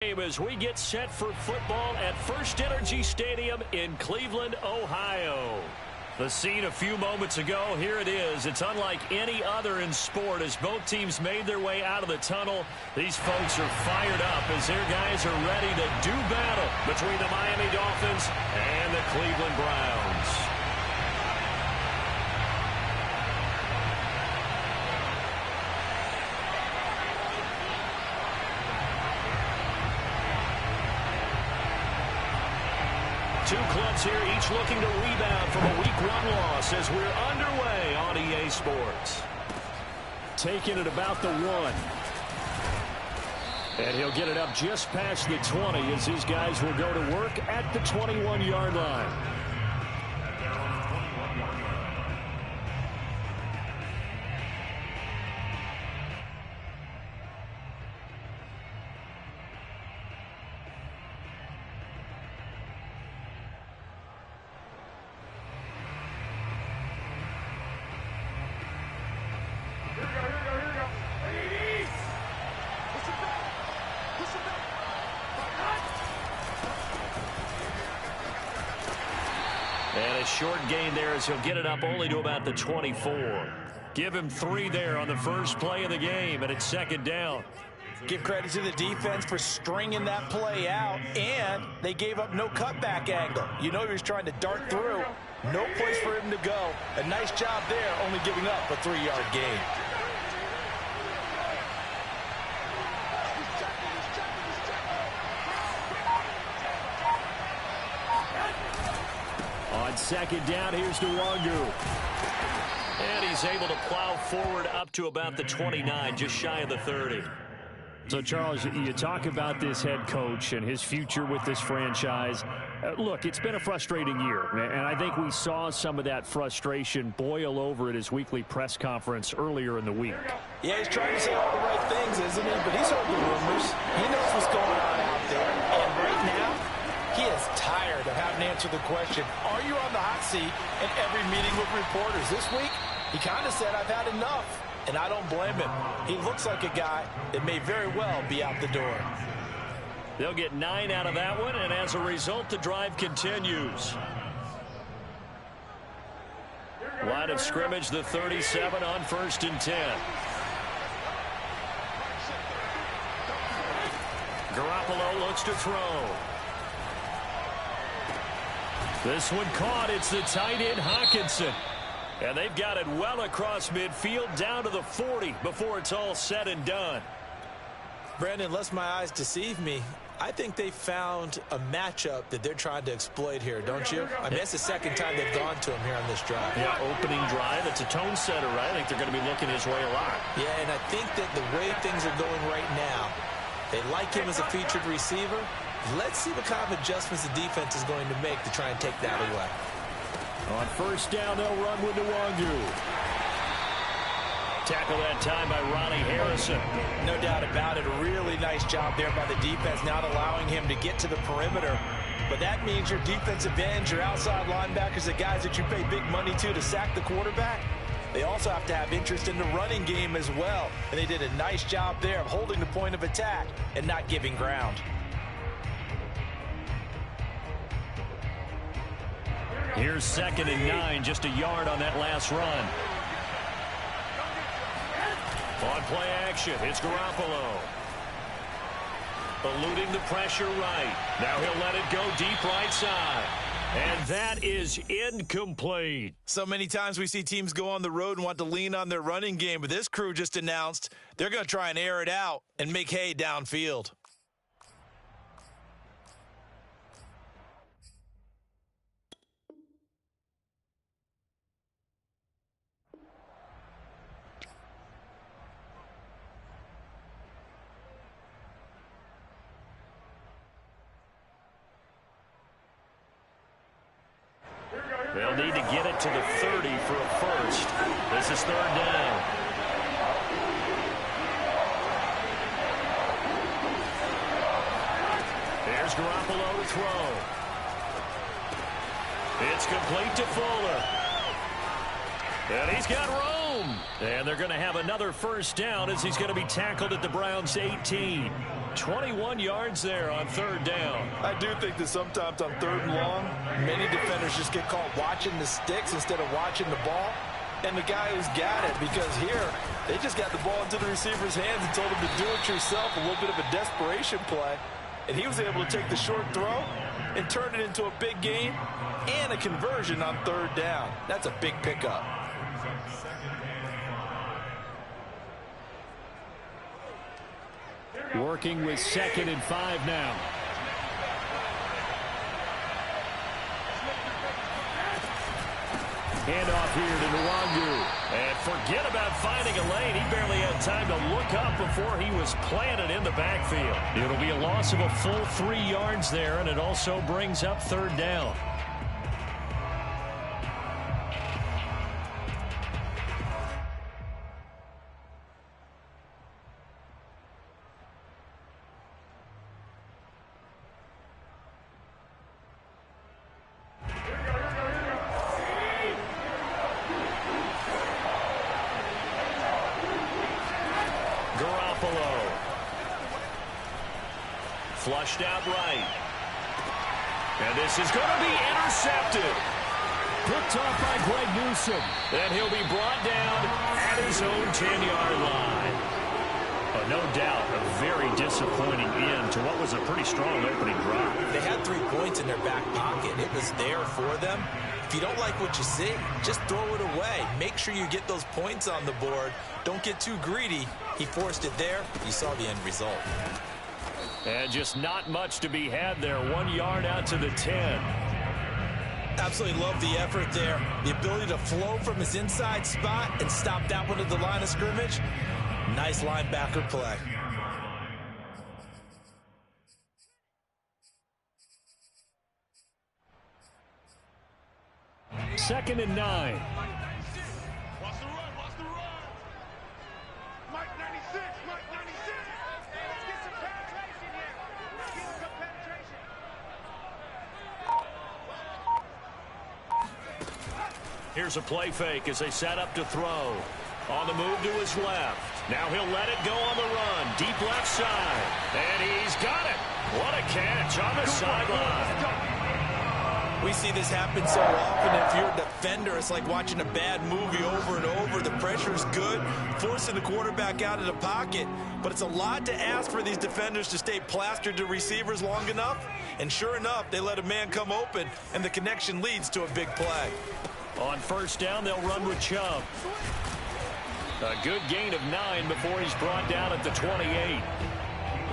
As we get set for football at First Energy Stadium in Cleveland, Ohio. The scene a few moments ago, here it is. It's unlike any other in sport as both teams made their way out of the tunnel. These folks are fired up as their guys are ready to do battle between the Miami Dolphins and the Cleveland Browns. Two clubs here, each looking to rebound from a Week 1 loss as we're underway on EA Sports. Taking it about the 1. And he'll get it up just past the 20 as his guys will go to work at the 21-yard line. And a short gain there as he'll get it up only to about the 24. Give him 3 there on the first play of the game, and it's second down. Give credit to the defense for stringing that play out, and they gave up no cutback angle. You know he was trying to dart through. No place for him to go. A nice job there, only giving up a 3-yard gain. On second down, here's Nwangu. And he's able to plow forward up to about the 29, just shy of the 30. So, Charles, you talk about this head coach and his future with this franchise. Look, it's been a frustrating year, and I think we saw some of that frustration boil over at his weekly press conference earlier in the week. Yeah, he's trying to say all the right things, isn't he? But he's heard the rumors. He knows what's going on out there. And right now, he is tired of having to answer the question, are you on the hot seat in every meeting with reporters? This week, he kind of said, I've had enough. And I don't blame him. He looks like a guy that may very well be out the door. They'll get 9 out of that one, and as a result, the drive continues. Line of scrimmage, the 37 on 1st and 10. Garoppolo looks to throw. This one caught. It's the tight end, Hockenson. And they've got it well across midfield down to the 40 before it's all said and done. Brandon, unless my eyes deceive me, I think they found a matchup that they're trying to exploit here, don't you? I mean, that's the second time they've gone to him here on this drive. Yeah, opening drive. It's a tone setter, right? I think they're going to be looking his way a lot. Yeah, and I think that the way things are going right now, they like him as a featured receiver. Let's see what kind of adjustments the defense is going to make to try and take that away. On first down, they'll run with Nwangu. Tackle that time by Ronnie Harrison. No doubt about it. A really nice job there by the defense, not allowing him to get to the perimeter. But that means your defensive ends, your outside linebackers, the guys that you pay big money to sack the quarterback, they also have to have interest in the running game as well. And they did a nice job there of holding the point of attack and not giving ground. Here's 2nd and 9, just a yard on that last run. On play action, it's Garoppolo. Eluding the pressure right. Now he'll let it go deep right side. And that is incomplete. So many times we see teams go on the road and want to lean on their running game, but this crew just announced they're going to try and air it out and make hay downfield. They'll need to get it to the 30 for a first. This is 3rd down. There's Garoppolo to throw. It's complete to Fuller. And he's got room. And they're going to have another first down as he's going to be tackled at the Browns' 18. 21 yards there on third down. I do think that sometimes on third and long, many defenders just get caught watching the sticks instead of watching the ball. And the guy who's got it, because here, they just got the ball into the receiver's hands and told him to do it yourself, a little bit of a desperation play. And he was able to take the short throw and turn it into a big gain and a conversion on third down. That's a big pickup. Working with 2nd and 5 now. Handoff here to Nwangu. And forget about finding a lane. He barely had time to look up before he was planted in the backfield. It'll be a loss of a full 3 yards there, and it also brings up third down. Flushed out right. And this is going to be intercepted. Picked off by Greg Newsome. And he'll be brought down at his own 10-yard line. No doubt a very disappointing end to what was a pretty strong opening drive. They had 3 points in their back pocket. It was there for them. If you don't like what you see, just throw it away. Make sure you get those points on the board. Don't get too greedy. He forced it there. You saw the end result. And just not much to be had there. 1 yard out to the 10. Absolutely love the effort there. The ability to flow from his inside spot and stop that one at the line of scrimmage. Nice linebacker play. Second and 9. Watch the run, watch the run. Mike 96, Mike 96. Let's get some penetration here. Let's get some penetration. Here's a play fake as they set up to throw. On the move to his left. Now he'll let it go on the run. Deep left side. And he's got it. What a catch on the sideline. We see this happen so often. If you're a defender, it's like watching a bad movie over and over. The pressure is good, forcing the quarterback out of the pocket. But it's a lot to ask for these defenders to stay plastered to receivers long enough. And sure enough, they let a man come open, and the connection leads to a big play. On first down, they'll run with Chubb. A good gain of 9 before he's brought down at the 28.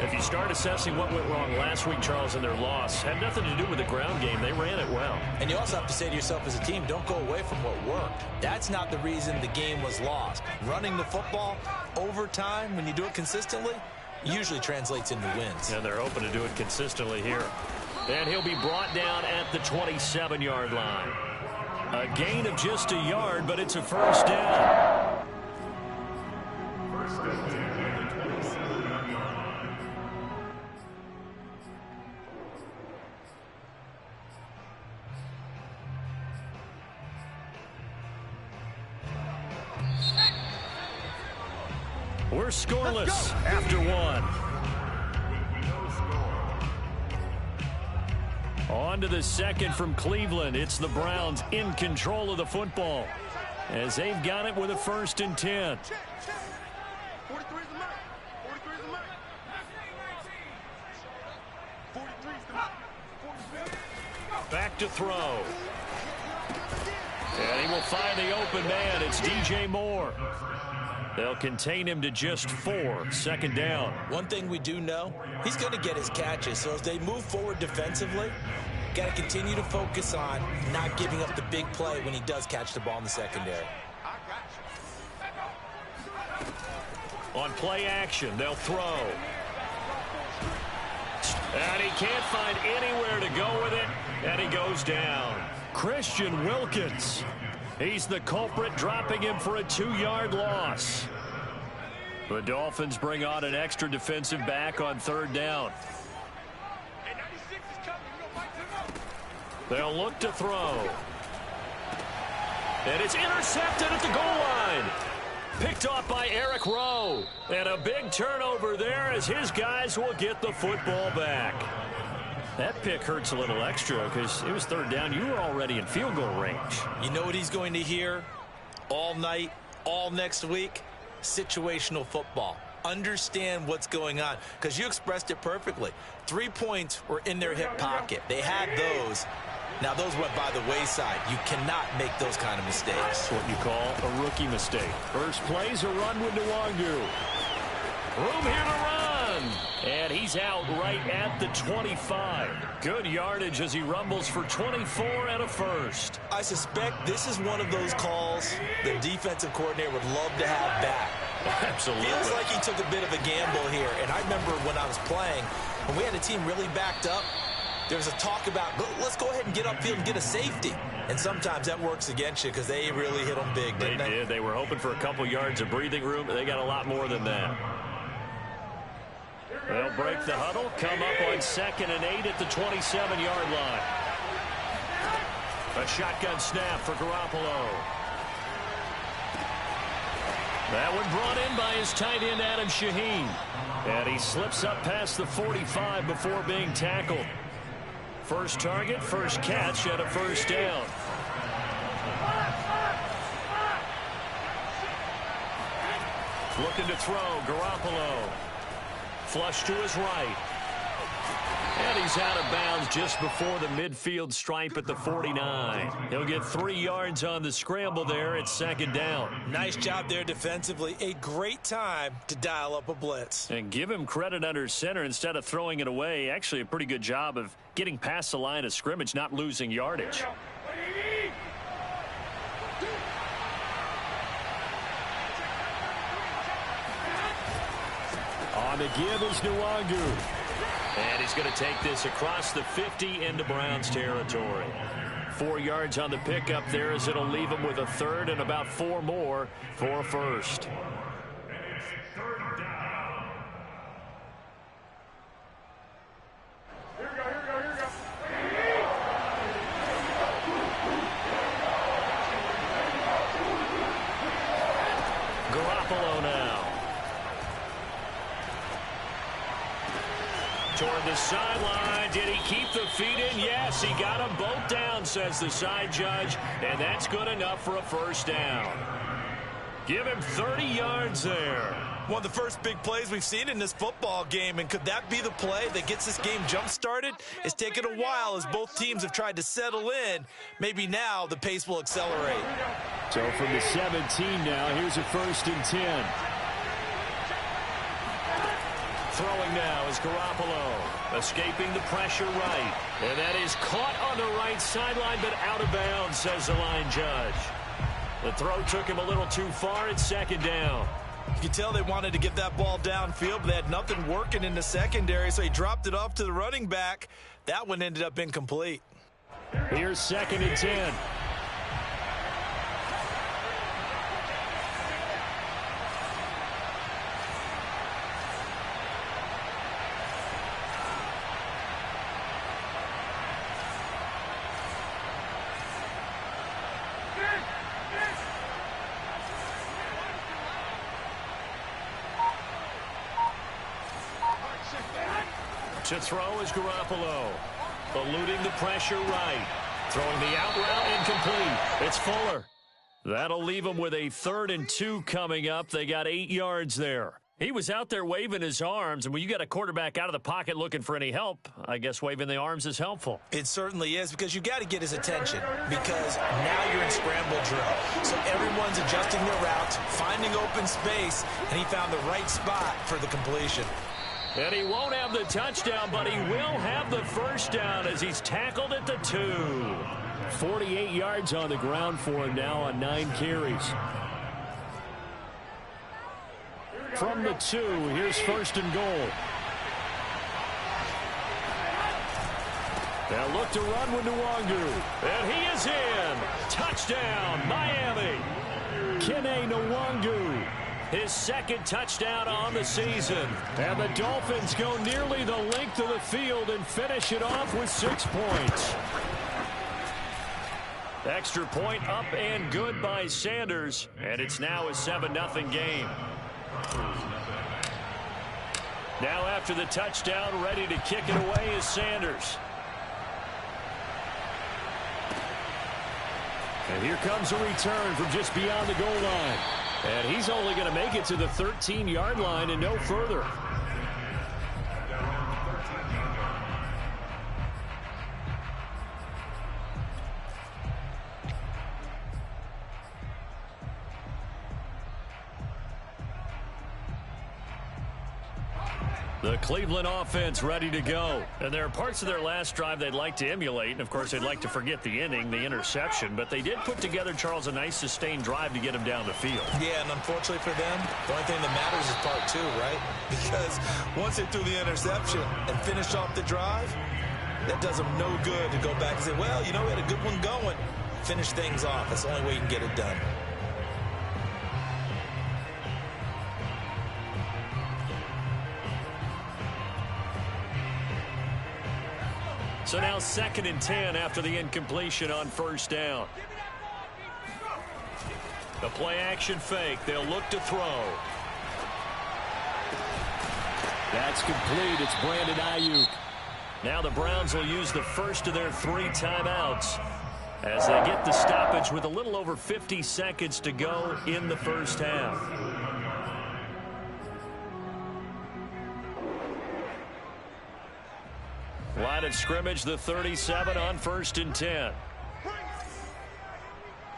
If you start assessing what went wrong last week, Charles, in their loss, had nothing to do with the ground game. They ran it well. And you also have to say to yourself as a team, don't go away from what worked. That's not the reason the game was lost. Running the football over time, when you do it consistently, usually translates into wins. And they're hoping to do it consistently here. And he'll be brought down at the 27-yard line. A gain of just a yard, but it's a first down. We're scoreless after 1. On to the second from Cleveland. It's the Browns in control of the football as they've got it with a 1st and 10. 43 is the mark. 43 is the mark. 43 is the mark. Back to throw. And he will find the open man. It's DJ Moore. They'll contain him to just 4. Second down. One thing we do know, he's going to get his catches. So as they move forward defensively, got to continue to focus on not giving up the big play when he does catch the ball in the secondary. On play action, they'll throw. And he can't find anywhere to go with it, and he goes down. Christian Wilkins. He's the culprit, dropping him for a 2-yard loss. The Dolphins bring on an extra defensive back on third down. They'll look to throw. And it's intercepted at the goal line. Picked off by Eric Rowe. And a big turnover there as his guys will get the football back. That pick hurts a little extra because it was third down. You were already in field goal range. You know what he's going to hear all night, all next week? Situational football. Understand what's going on, because you expressed it perfectly. 3 points were in their hip pocket. They had those. Now, those went by the wayside. You cannot make those kind of mistakes. That's what you call a rookie mistake. First play's a run with Nwangu. Room here to run. And he's out right at the 25. Good yardage as he rumbles for 24 and a first. I suspect this is one of those calls the defensive coordinator would love to have back. Absolutely. Feels like he took a bit of a gamble here. And I remember when I was playing, when we had a team really backed up, there was a talk about, let's go ahead and get upfield and get a safety. And sometimes that works against you because they really hit them big, didn't they? They did. They were hoping for a couple yards of breathing room. They got a lot more than that. They'll break the huddle, come up on 2nd and 8 at the 27-yard line. A shotgun snap for Garoppolo. That one brought in by his tight end, Adam Shaheen. And he slips up past the 45 before being tackled. First target, first catch at a first down. Looking to throw, Garoppolo. Flush to his right. And he's out of bounds just before the midfield stripe at the 49. He'll get 3 yards on the scramble there at 2nd down. Nice job there defensively. A great time to dial up a blitz. And give him credit under center instead of throwing it away. Actually, a pretty good job of getting past the line of scrimmage, not losing yardage. On the give is Nwangu. And he's going to take this across the 50 into Browns territory. 4 yards on the pickup there as it'll leave him with a third and about 4 more for a first. Garoppolo now. Toward the sideline. Did he keep the feet in? Yes, he got them both down, says the side judge. And that's good enough for a first down. Give him 30 yards there. One of the first big plays we've seen in this football game, and could that be the play that gets this game jump-started? It's taken a while as both teams have tried to settle in. Maybe now the pace will accelerate. So from the 17 now, here's a 1st and 10. Throwing now is Garoppolo, escaping the pressure right. And that is caught on the right sideline, but out of bounds, says the line judge. The throw took him a little too far at 2nd down. You can tell they wanted to get that ball downfield, but they had nothing working in the secondary, so he dropped it off to the running back. That one ended up incomplete. Here's 2nd and 10. To throw is Garoppolo. Eluding the pressure right. Throwing the out route incomplete. It's Fuller. That'll leave him with a 3rd and 2 coming up. They got 8 yards there. He was out there waving his arms, and when you got a quarterback out of the pocket looking for any help, I guess waving the arms is helpful. It certainly is, because you got to get his attention, because now you're in scramble drill. So everyone's adjusting their routes, finding open space, and he found the right spot for the completion. And he won't have the touchdown, but he will have the first down as he's tackled at the 2. 48 yards on the ground for him now on 9 carries. From the 2, here's 1st and goal. They'll look to run with Nwangu. And he is in. Touchdown, Miami. Kene Nwangu. His 2nd touchdown on the season. And the Dolphins go nearly the length of the field and finish it off with 6 points. Extra point up and good by Sanders, and it's now a 7-0 game. Now after the touchdown, ready to kick it away is Sanders. And here comes a return from just beyond the goal line. And he's only going to make it to the 13-yard line and no further. The Cleveland offense ready to go. And there are parts of their last drive they'd like to emulate. And, of course, they'd like to forget the inning, the interception. But they did put together, Charles, a nice sustained drive to get him down the field. Yeah, and unfortunately for them, the only thing that matters is part two, right? Because once they threw the interception and finished off the drive, that does them no good to go back and say, well, you know, we had a good one going. Finish things off. That's the only way you can get it done. So now 2nd and 10 after the incompletion on first down. The play action fake. They'll look to throw. That's complete. It's Brandon Ayuk. Now the Browns will use the first of their 3 timeouts as they get the stoppage with a little over 50 seconds to go in the first half. Line of scrimmage, the 37 on 1st and 10.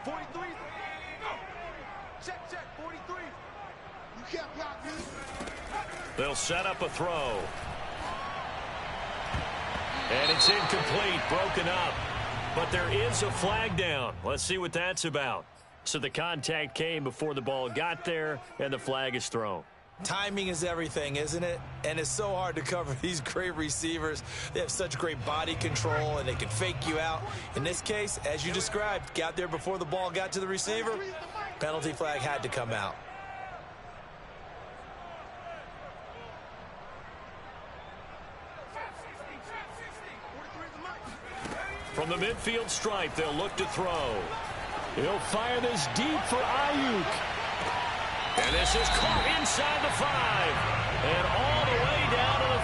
43. Check, 43. You can't block me. They'll set up a throw. And it's incomplete, broken up. But there is a flag down. Let's see what that's about. So the contact came before the ball got there, and the flag is thrown. Timing is everything, isn't it? And it's so hard to cover these great receivers. They have such great body control, and they can fake you out. In this case, as you described, got there before the ball got to the receiver. Penalty flag had to come out. From the midfield stripe, they'll look to throw. He'll fire this deep for Ayuk. And this is caught inside the 5. And all the way down to the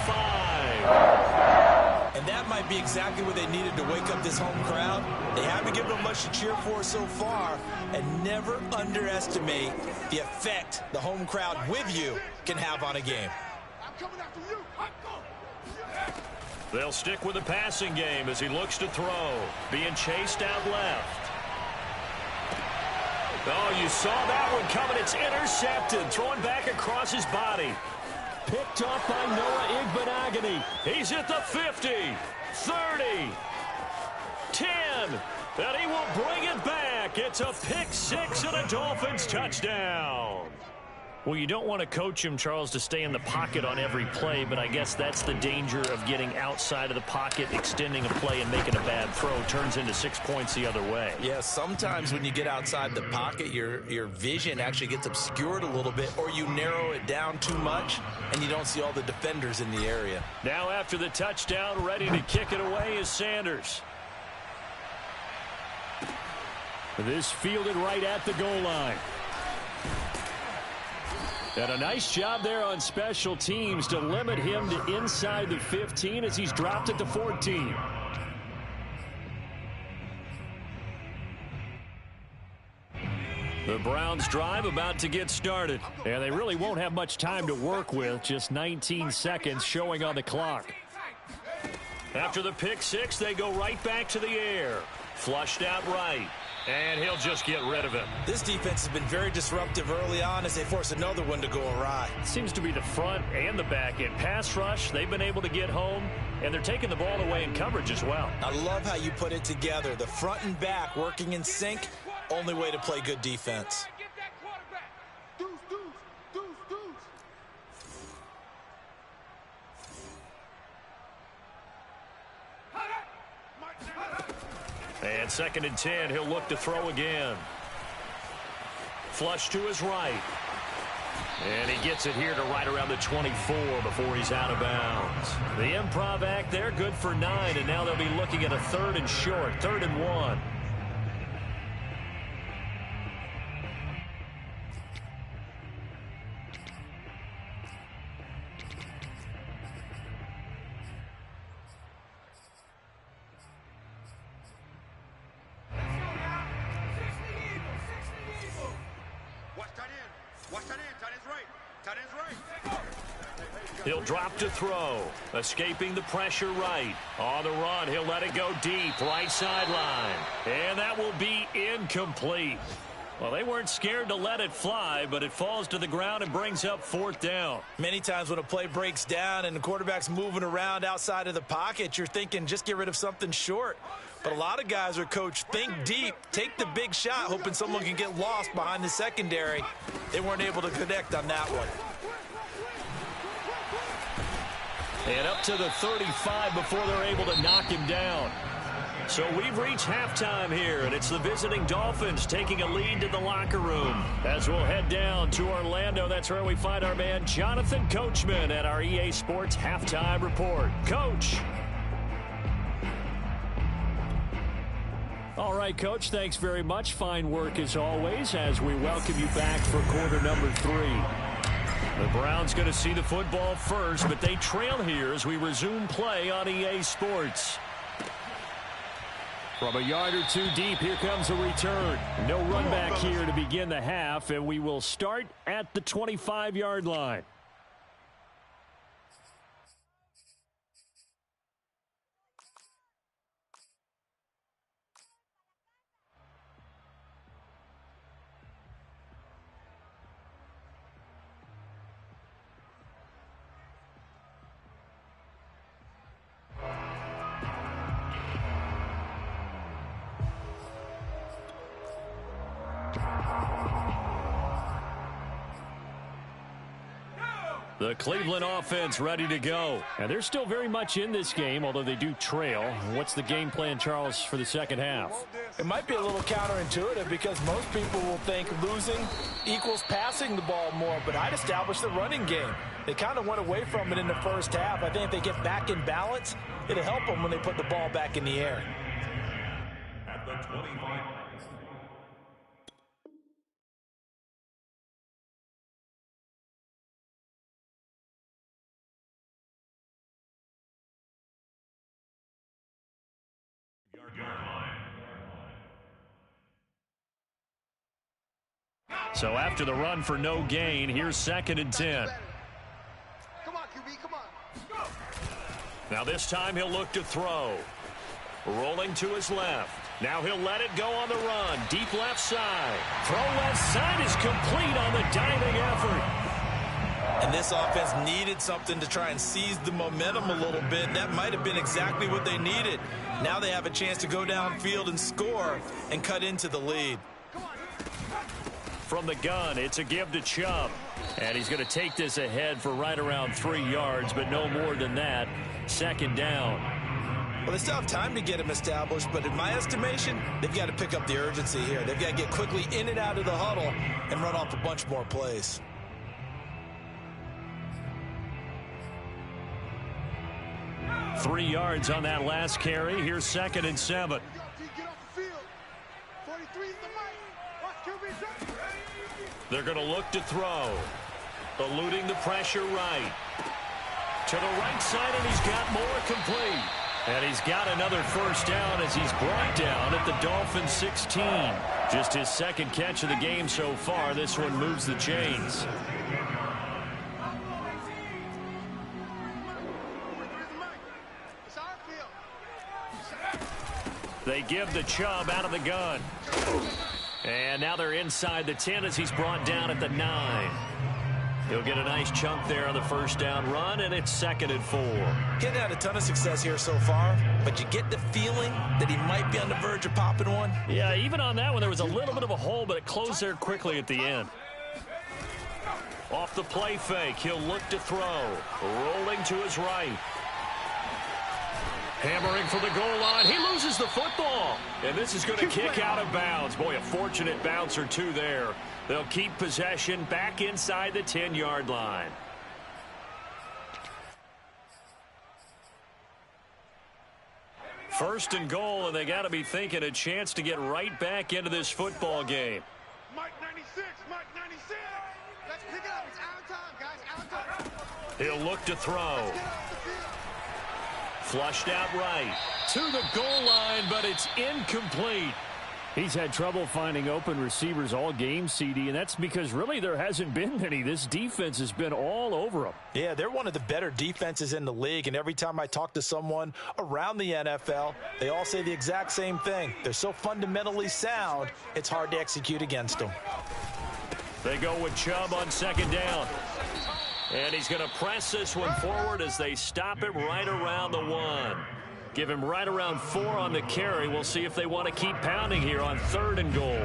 5. And that might be exactly what they needed to wake up this home crowd. They haven't given them much to cheer for so far. And never underestimate the effect the home crowd with you can have on a game. I'm coming after you. They'll stick with the passing game as he looks to throw. Being chased out left. Oh, you saw that one coming. It's intercepted. Throwing back across his body. Picked off by Noah Igbenogany. He's at the 50, 30, 10. And he will bring it back. It's a pick 6 and a Dolphins touchdown. Well, you don't want to coach him, Charles, to stay in the pocket on every play, but I guess that's the danger of getting outside of the pocket, extending a play, and making a bad throw. Turns into 6 points the other way. Yeah, sometimes when you get outside the pocket, your vision actually gets obscured a little bit, or you narrow it down too much, and you don't see all the defenders in the area. Now after the touchdown, ready to kick it away is Sanders. This fielded right at the goal line. And a nice job there on special teams to limit him to inside the 15 as he's dropped it to 14. The Browns drive about to get started. And they really won't have much time to work with. Just 19 seconds showing on the clock. After the pick 6, they go right back to the air. Flushed out right. And he'll just get rid of him. This defense has been very disruptive early on as they force another one to go awry. Seems to be the front and the back end. Pass rush, they've been able to get home, and they're taking the ball away in coverage as well. I love how you put it together. The front and back working in sync, only way to play good defense. And 2nd and 10, he'll look to throw again. Flush to his right. And he gets it here to right around the 24 before he's out of bounds. The improv act there, good for 9, and now they'll be looking at a 3rd and short, 3rd and 1. He'll drop to throw. Escaping the pressure right. On the run, he'll let it go deep. Right sideline. And that will be incomplete. Well, they weren't scared to let it fly, but it falls to the ground and brings up 4th down. Many times when a play breaks down and the quarterback's moving around outside of the pocket, you're thinking just get rid of something short. But a lot of guys are coached, think deep, take the big shot, hoping someone can get lost behind the secondary. They weren't able to connect on that one. And up to the 35 before they're able to knock him down. So we've reached halftime here, and it's the visiting Dolphins taking a lead to the locker room. As we'll head down to Orlando, that's where we find our man Jonathan Coachman at our EA Sports Halftime Report. Coach. All right, Coach, thanks very much. Fine work as always as we welcome you back for quarter number 3. The Browns going to see the football first, but they trail here as we resume play on EA Sports. From a yard or two deep, here comes a return. No run back here to begin the half, and we will start at the 25-yard line. The Cleveland offense ready to go. And they're still very much in this game, although they do trail. What's the game plan, Charles, for the second half? It might be a little counterintuitive because most people will think losing equals passing the ball more, but I'd establish the running game. They kind of went away from it in the first half. I think if they get back in balance, it'll help them when they put the ball back in the air. At the 25. So after the run for no gain, here's 2nd and 10. Come on, QB, come on. Now this time he'll look to throw. Rolling to his left. Now he'll let it go on the run. Deep left side. Throw left side is complete on the diving effort. And this offense needed something to try and seize the momentum a little bit. That might have been exactly what they needed. Now they have a chance to go downfield and score and cut into the lead. From the gun, it's a give to Chubb. And he's going to take this ahead for right around 3 yards, but no more than that. 2nd down. Well, they still have time to get him established, but in my estimation, they've got to pick up the urgency here. They've got to get quickly in and out of the huddle and run off a bunch more plays. Three yards on that last carry. Here's 2nd and 7. Get off the field. 43 is the mic. Watch QB drop. They're going to look to throw. Eluding the pressure right. To the right side, and he's got more complete. And he's got another 1st down as he's brought down at the Dolphins 16. Just his 2nd catch of the game so far. This one moves the chains. It's our field. They give the Chubb out of the gun. And now they're inside the 10 as he's brought down at the 9. He'll get a nice chunk there on the 1st down run, and it's 2nd and 4. Getting had a ton of success here so far, but you get the feeling that he might be on the verge of popping one. Yeah, even on that one, there was a little bit of a hole, but it closed there quickly at the end. Off the play fake, he'll look to throw. Rolling to his right. Hammering for the goal line. He loses the football. And this is going to kick out of bounds. Boy, a fortunate bounce or two there. They'll keep possession back inside the 10-yard line. First and goal, and they got to be thinking a chance to get right back into this football game. Mike 96, Mike 96. Let's pick it up. It's out of time, guys. Out of time. He'll look to throw. Get off the field. Flushed out right. To the goal line, but it's incomplete. He's had trouble finding open receivers all game, CD, and that's because really there hasn't been many. This defense has been all over him. Yeah, they're one of the better defenses in the league, and every time I talk to someone around the NFL, they all say the exact same thing. They're so fundamentally sound, it's hard to execute against them. They go with Chubb on second down. And he's going to press this one forward as they stop him right around the 1. Give him right around 4 on the carry. We'll see if they want to keep pounding here on 3rd and goal.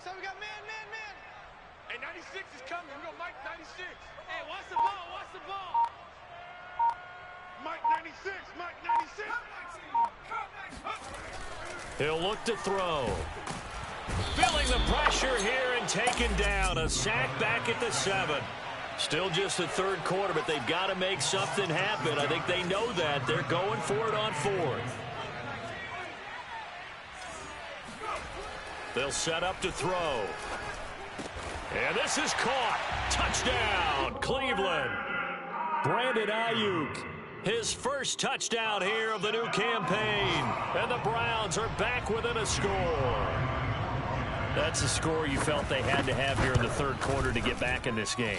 So we got man. Hey, 96 is coming. We got Mike 96. Hey, watch the ball. Watch the ball. Mike 96. Mike 96. He'll look to throw. Feeling the pressure here and taken down. A sack back at the 7. Still just the 3rd quarter, but they've got to make something happen. I think they know that. They're going for it on 4th. They'll set up to throw. And this is caught. Touchdown, Cleveland. Brandon Ayuk. His first touchdown here of the new campaign. And the Browns are back within a score. That's a score you felt they had to have here in the 3rd quarter to get back in this game.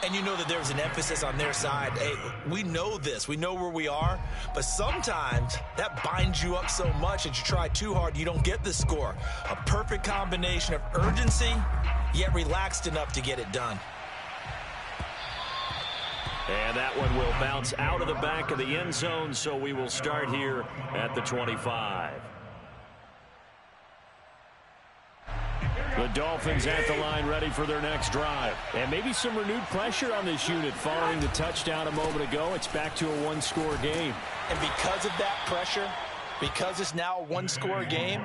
And you know that there was an emphasis on their side. Hey, we know this. We know where we are. But sometimes that binds you up so much that you try too hard, you don't get the score. A perfect combination of urgency, yet relaxed enough to get it done. And that one will bounce out of the back of the end zone, so we will start here at the 25. The Dolphins at the line ready for their next drive. And maybe some renewed pressure on this unit following the touchdown a moment ago. It's back to a 1-score game. And because of that pressure, because it's now a 1-score game,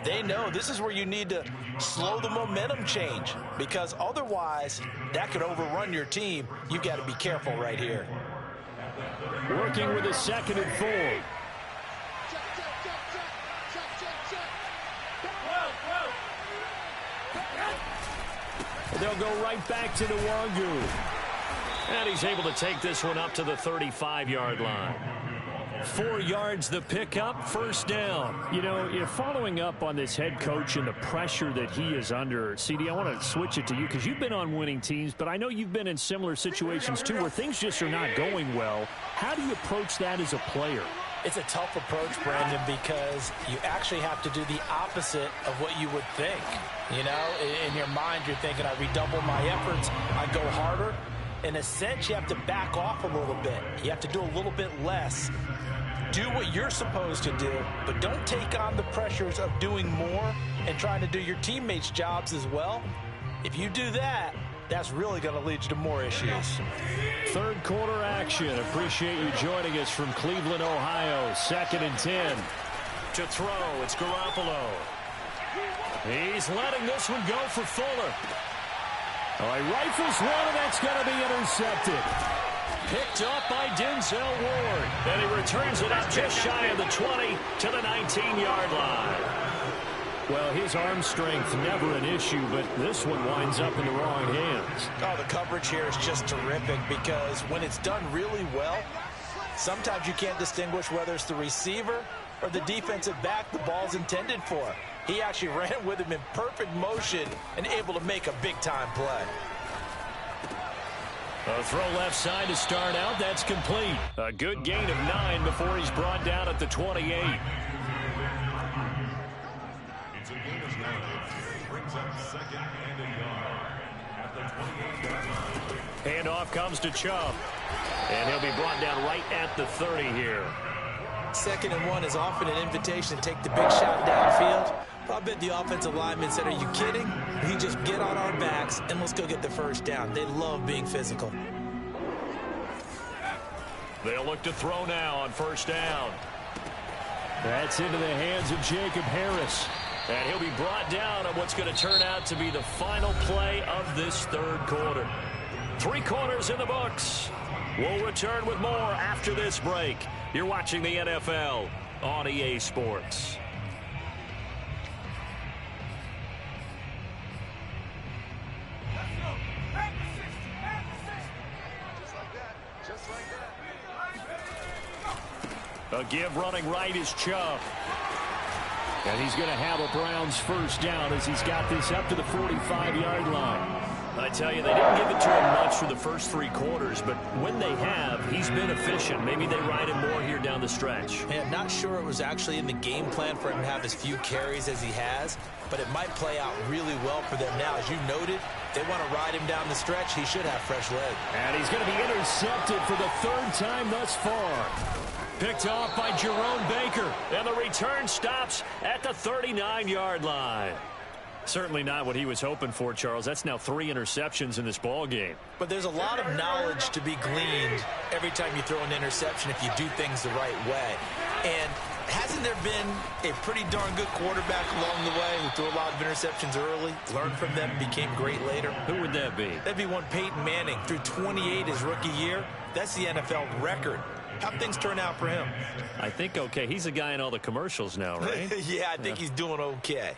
they know this is where you need to slow the momentum change, because otherwise that could overrun your team. You've got to be careful right here. Working with a 2nd and 4. They'll go right back to Nwangu. And he's able to take this one up to the 35-yard line. 4 yards the pickup, 1st down. You know, following up on this head coach and the pressure that he is under, CD, I want to switch it to you because you've been on winning teams, but I know you've been in similar situations too where things just are not going well. How do you approach that as a player? It's a tough approach, Brandon, because you actually have to do the opposite of what you would think. You know, in your mind, you're thinking, I redouble my efforts, I go harder. In a sense, you have to back off a little bit. You have to do a little bit less. Do what you're supposed to do, but don't take on the pressures of doing more and trying to do your teammates' jobs as well. If you do that, that's really going to lead you to more issues. 3rd quarter action. Appreciate you joining us from Cleveland, Ohio. 2nd and 10. To throw, it's Garoppolo. He's letting this one go for Fuller. All right, rifles one, and that's going to be intercepted. Picked up by Denzel Ward. And he returns it up just shy of the 20 to the 19-yard line. Well, his arm strength, never an issue, but this one winds up in the wrong hands. Oh, the coverage here is just terrific because when it's done really well, sometimes you can't distinguish whether it's the receiver or the defensive back the ball's intended for. He actually ran with him in perfect motion and able to make a big-time play. A throw left side to start out. That's complete. A good gain of 9 before he's brought down at the 28. Handoff comes to Chubb. And he'll be brought down right at the 30 here. 2nd and 1 is often an invitation to take the big shot downfield. I bet the offensive lineman said, are you kidding? We just get on our backs and let's go get the 1st down. They love being physical. They'll look to throw now on 1st down. That's into the hands of Jacob Harris. And he'll be brought down on what's going to turn out to be the final play of this 3rd quarter. 3 quarters in the books. We'll return with more after this break. You're watching the NFL on EA Sports. The give running right is Chubb. And he's going to have a Browns first down as he's got this up to the 45-yard line. I tell you, they didn't give it to him much for the first 3 quarters, but when they have, he's been efficient. Maybe they ride him more here down the stretch. Man, not sure it was actually in the game plan for him to have as few carries as he has, but it might play out really well for them now. As you noted, they want to ride him down the stretch. He should have fresh legs. And he's going to be intercepted for the 3rd time thus far. Picked off by Jerome Baker. And the return stops at the 39-yard line. Certainly not what he was hoping for, Charles. That's now 3 interceptions in this ball game. But there's a lot of knowledge to be gleaned every time you throw an interception if you do things the right way. And hasn't there been a pretty darn good quarterback along the way who threw a lot of interceptions early, learned from them, became great later? Who would that be? That'd be one Peyton Manning. Threw 28 his rookie year. That's the NFL record. How'd things turn out for him? I think okay. He's a guy in all the commercials now, right? Yeah, I think he's doing okay.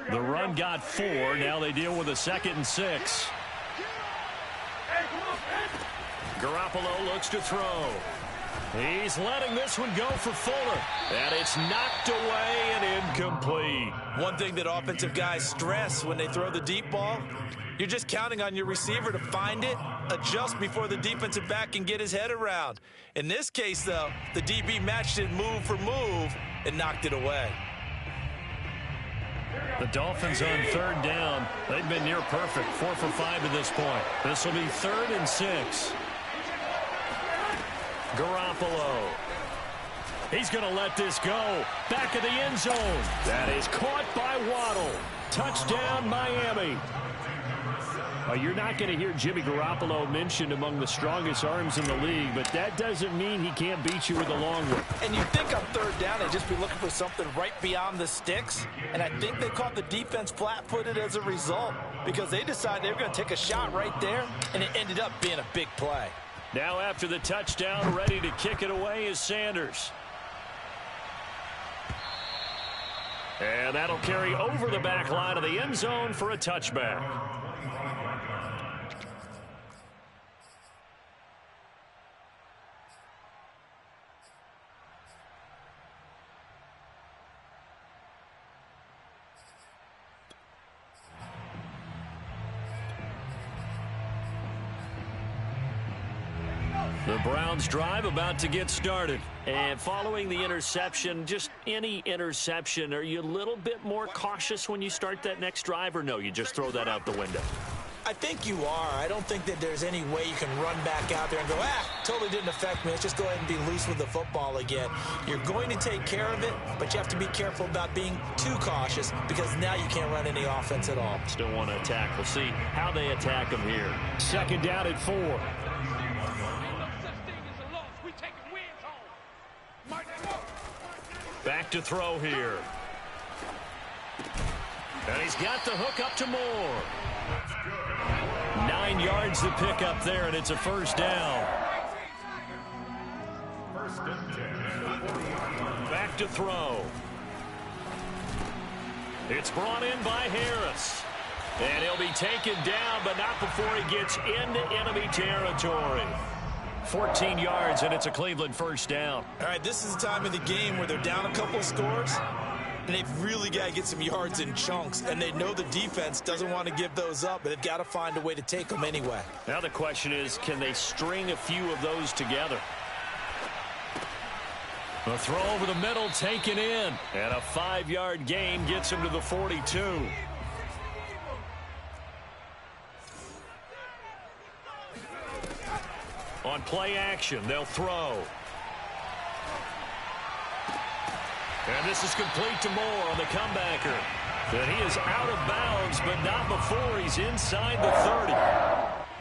The run got 4. Now they deal with a 2nd and 6. Garoppolo looks to throw. He's letting this one go for Fuller. And it's knocked away and incomplete. One thing that offensive guys stress when they throw the deep ball, you're just counting on your receiver to find it, adjust before the defensive back can get his head around. In this case, though, the DB matched it move for move and knocked it away. The Dolphins on 3rd down. They've been near perfect. 4 for 5 to this point. This will be 3rd and 6. Garoppolo. He's going to let this go. Back of the end zone. That is caught by Waddle. Touchdown, Miami. You're not going to hear Jimmy Garoppolo mentioned among the strongest arms in the league, but that doesn't mean he can't beat you with a long one. And you think on 3rd down they'd just be looking for something right beyond the sticks, and I think they caught the defense flat-footed as a result because they decided they were going to take a shot right there, and it ended up being a big play. Now after the touchdown, ready to kick it away is Sanders. And that'll carry over the back line of the end zone for a touchback. The Browns drive about to get started. And following the interception, just any interception, are you a little bit more cautious when you start that next drive, or no, you just throw that out the window? I think you are. I don't think that there's any way you can run back out there and go, totally didn't affect me. Let's just go ahead and be loose with the football again. You're going to take care of it, but you have to be careful about being too cautious because now you can't run any offense at all. Still want to attack. We'll see how they attack them here. 2nd down at 4. Back to throw here. And he's got the hook up to Moore. 9 yards to pick up there, and it's a first down. Back to throw. It's brought in by Harris. And he'll be taken down, but not before he gets into enemy territory. 14 yards, and it's a Cleveland first down. All right, this is the time of the game where they're down a couple of scores, and they've really got to get some yards in chunks, and they know the defense doesn't want to give those up, but they've got to find a way to take them anyway. Now the question is, can they string a few of those together? The throw over the middle taken in, and a 5-yard gain gets him to the 42. On play action, they'll throw. And this is complete to Moore on the comebacker. And he is out of bounds, but not before he's inside the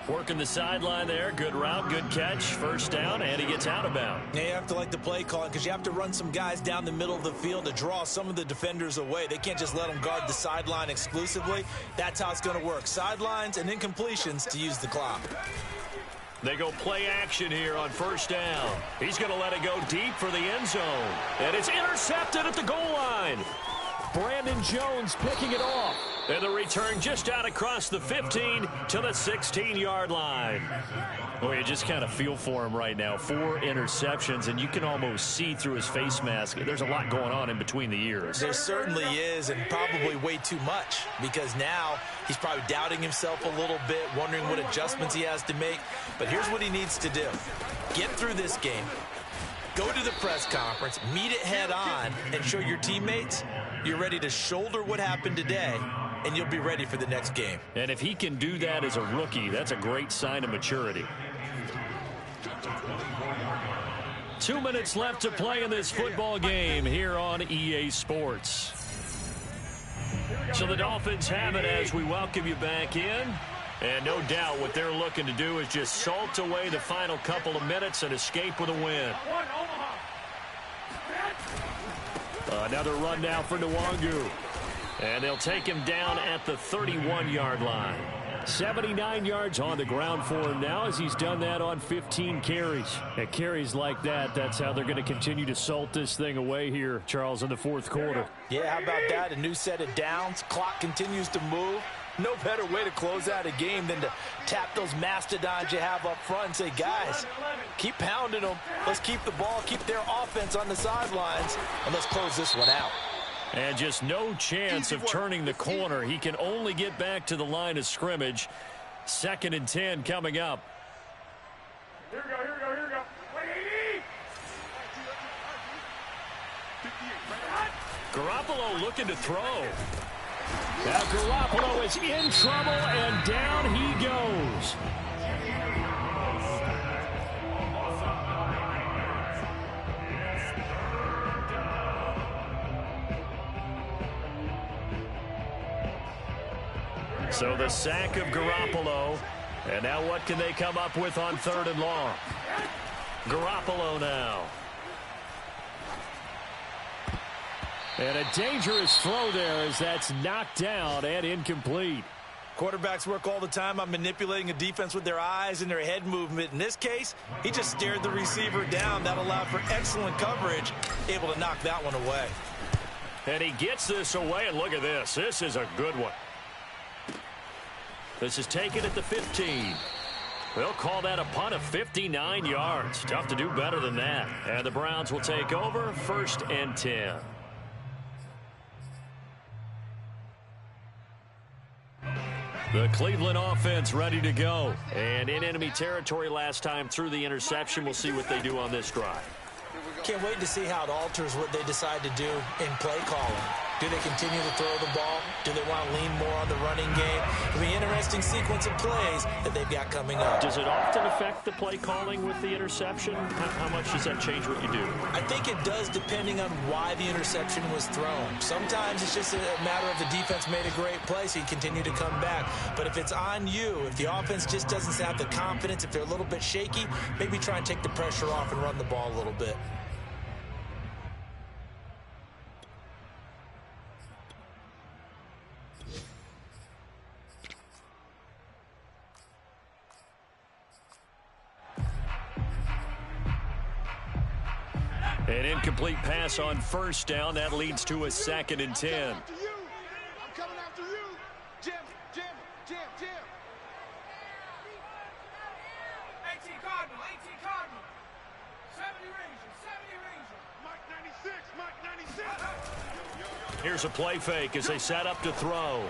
30. Working the sideline there. Good route, good catch. First down, and he gets out of bounds. Yeah, you have to like the play calling because you have to run some guys down the middle of the field to draw some of the defenders away. They can't just let them guard the sideline exclusively. That's how it's going to work. Sidelines and incompletions to use the clock. They go play action here on first down. He's going to let it go deep for the end zone. And it's intercepted at the goal line. Brandon Jones picking it off. And the return just out across the 15 to the 16-yard line. Boy, you just kind of feel for him right now. 4 interceptions, and you can almost see through his face mask. There's a lot going on in between the ears. There certainly is, and probably way too much, because now he's probably doubting himself a little bit, wondering what adjustments he has to make. But here's what he needs to do. Get through this game. Go to the press conference, meet it head on, and show your teammates you're ready to shoulder what happened today, and you'll be ready for the next game. And if he can do that as a rookie, that's a great sign of maturity. 2 minutes left to play in this football game here on EA Sports. So the Dolphins have it as we welcome you back in. And no doubt what they're looking to do is just salt away the final couple of minutes and escape with a win. Another run now for Nwangu. And they'll take him down at the 31-yard line. 79 yards on the ground for him now as he's done that on 15 carries. At carries like that, that's how they're going to continue to salt this thing away here, Charles, in the fourth quarter. Yeah, how about that? A new set of downs. Clock continues to move. No better way to close out a game than to tap those mastodons you have up front and say, guys, keep pounding them. Let's keep the ball, keep their offense on the sidelines, and let's close this one out. And just no chance of turning the corner. He can only get back to the line of scrimmage. 2nd and 10 coming up. Here we go, here we go, here we go. Wait, 80! Garoppolo looking to throw. Now Garoppolo is in trouble, and down he goes. So the sack of Garoppolo. And now what can they come up with on 3rd and long? Garoppolo now. And a dangerous throw there as that's knocked down and incomplete. Quarterbacks work all the time on manipulating a defense with their eyes and their head movement. In this case, he just stared the receiver down. That allowed for excellent coverage, able to knock that one away. And he gets this away, and look at this. This is a good one. This is taken at the 15. They'll call that a punt of 59 yards. Tough to do better than that. And the Browns will take over 1st and 10. The Cleveland offense ready to go. And in enemy territory last time through the interception. We'll see what they do on this drive. Can't wait to see how it alters what they decide to do in play calling. Do they continue to throw the ball? Do they want to lean more on the running game? It'll be an interesting sequence of plays that they've got coming up. Does it often affect the play calling with the interception? How much does that change what you do? I think it does, depending on why the interception was thrown. Sometimes it's just a matter of the defense made a great play, so you continue to come back. But if it's on you, if the offense just doesn't have the confidence, if they're a little bit shaky, maybe try and take the pressure off and run the ball a little bit. An incomplete pass on 1st down. That leads to a 2nd and 10. I'm coming after you. Jim. 18 Cardinal. 70 Ranger. Mike 96. Here's a play fake as they set up to throw.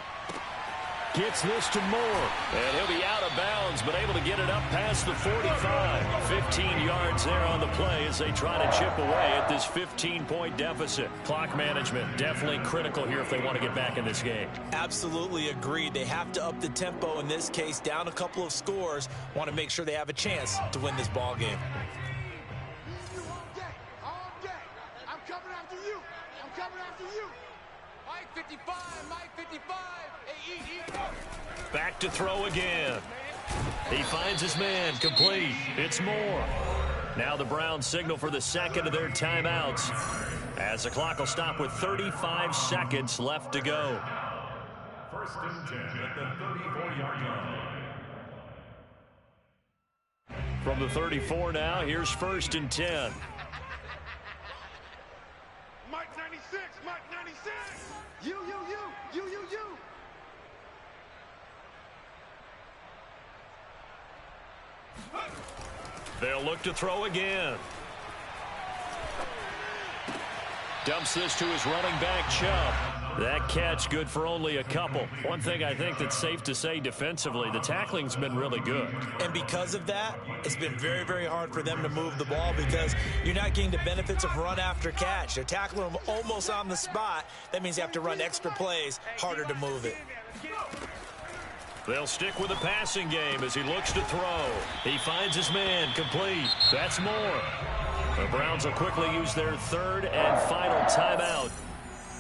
Gets this to Moore. And he'll be out of bounds, but able to get it up past the 45. 15 yards there on the play as they try to chip away at this 15-point deficit. Clock management definitely critical here if they want to get back in this game. Absolutely agreed. They have to up the tempo in this case, down a couple of scores. Want to make sure they have a chance to win this ball game. All day. I'm coming after you. Mike 55. Back to throw again. He finds his man, complete. It's Moore. Now the Browns signal for the 2nd of their timeouts as the clock will stop with 35 seconds left to go. 1st and 10 at the 34-yard line. From the 34 now, here's 1st and 10. Mike 96. You. They'll look to throw again. Dumps this to his running back, Chubb. That catch good for only a couple. One thing I think that's safe to say defensively, the tackling's been really good. And because of that, it's been very, very hard for them to move the ball because you're not getting the benefits of run after catch. They're tackling them almost on the spot. That means you have to run extra plays, harder to move it. They'll stick with the passing game as he looks to throw. He finds his man, complete. That's more. The Browns will quickly use their third and final timeout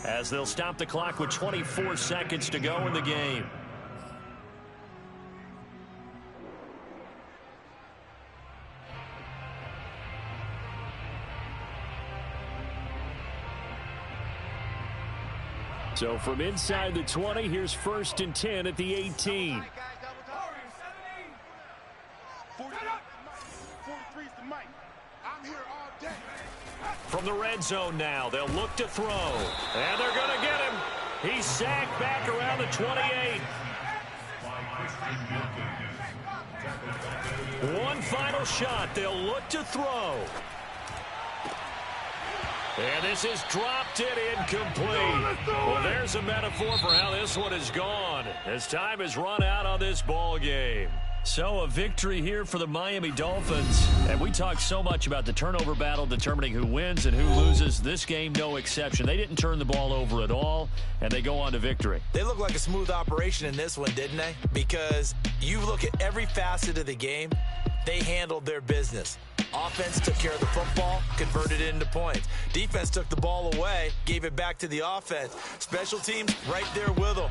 as they'll stop the clock with 24 seconds to go in the game. So from inside the 20, here's 1st and 10 at the 18. 43's the mic. I'm here all day. From the red zone now, they'll look to throw. And they're going to get him. He's sacked back around the 28. One final shot. They'll look to throw. And this is dropped it incomplete. Well, there's a metaphor for how this one is gone as time has run out on this ball game. So a victory here for the Miami Dolphins. And we talked so much about the turnover battle determining who wins and who loses. This game, no exception. They didn't turn the ball over at all, and they go on to victory. They look like a smooth operation in this one, didn't they? Because you look at every facet of the game, they handled their business. Offense took care of the football, converted it into points. Defense took the ball away, gave it back to the offense. Special teams right there with them.